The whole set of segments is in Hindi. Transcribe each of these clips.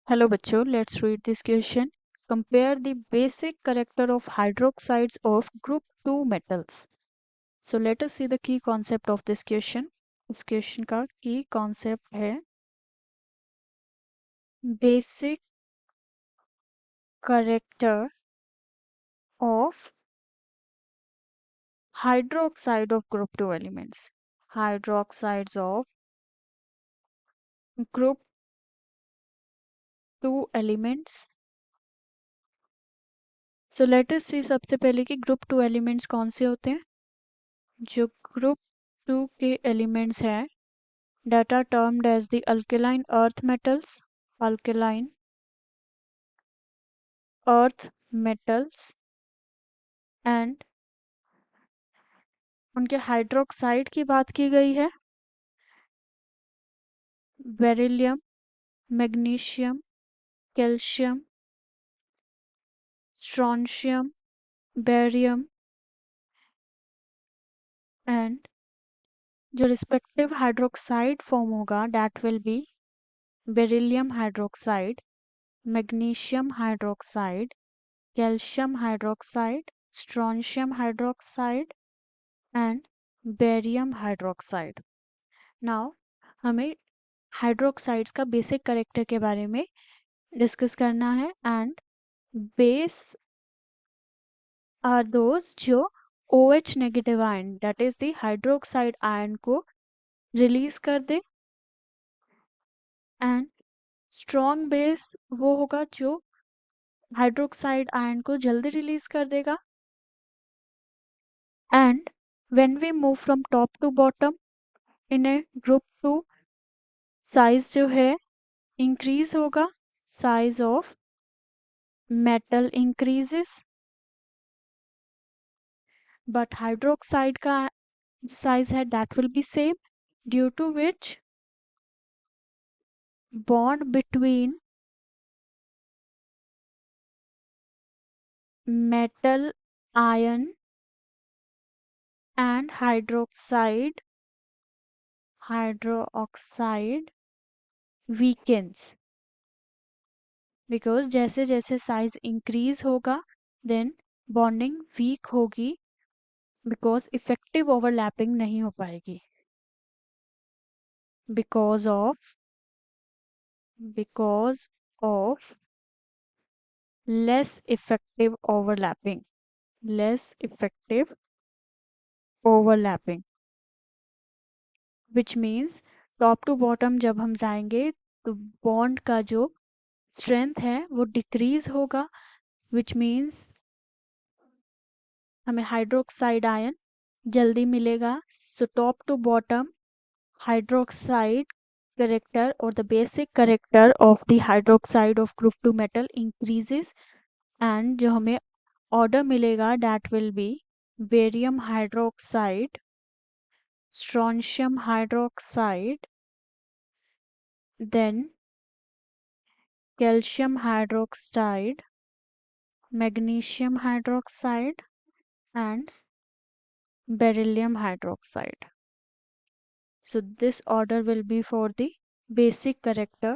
Hello बच्चों, let's read this question. Compare the basic character of hydroxides of group 2 metals. So let us see the key concept of this question. इस question का key concept है basic character of hydroxide of group 2 elements. Hydroxides of group 2 elements. So let us see सबसे पहले कि group 2 elements कौन से होते हैं. जो group 2 के elements हैं that are termed as the alkaline earth metals, alkaline earth metals, and उनके हाइड्रोक्साइड की बात की गई है beryllium, magnesium, calcium, strontium, barium and जो रिस्पेक्टिव हाइड्रोक्साइड फॉर्म होगा that will B beryllium hydroxide, magnesium hydroxide, calcium hydroxide, strontium hydroxide and barium hydroxide. Now हमें हाइड्रोक्साइड्स का बेसिक कैरेक्टर के बारे में डिस्कस करना है. एंड बेस आर दोज जो OH negative ion that is the hydroxide ion को रिलीज कर दे. एंड स्ट्रॉन्ग बेस वो होगा जो हाइड्रोक्साइड आयन को जल्दी रिलीज कर देगा. And when we move from top to bottom in a group 2 size जो है इंक्रीज होगा, size of metal increases, but hydroxide का जो साइज है that will be same due to which bond between metal ion and hydroxide weakens because जैसे जैसे साइज इंक्रीज होगा देन बॉन्डिंग वीक होगी बिकॉज इफेक्टिव ओवरलैपिंग नहीं हो पाएगी because of less effective overlapping, which means top to bottom जब हम जाएंगे तो बॉन्ड का जो स्ट्रेंथ है वो डिक्रीज होगा, विच मीन्स हमें हाइड्रोक्साइड आयन जल्दी मिलेगा. So top to bottom hydroxide character or the basic character of the hydroxide of group 2 metal increases and जो हमें order मिलेगा that will be barium hydroxide, strontium hydroxide, then calcium hydroxide, magnesium hydroxide and beryllium hydroxide. So this order will be for the basic character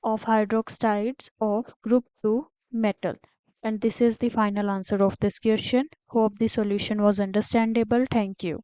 of hydroxides of group 2 metal. And this is the final answer of this question. Hope the solution was understandable. Thank you.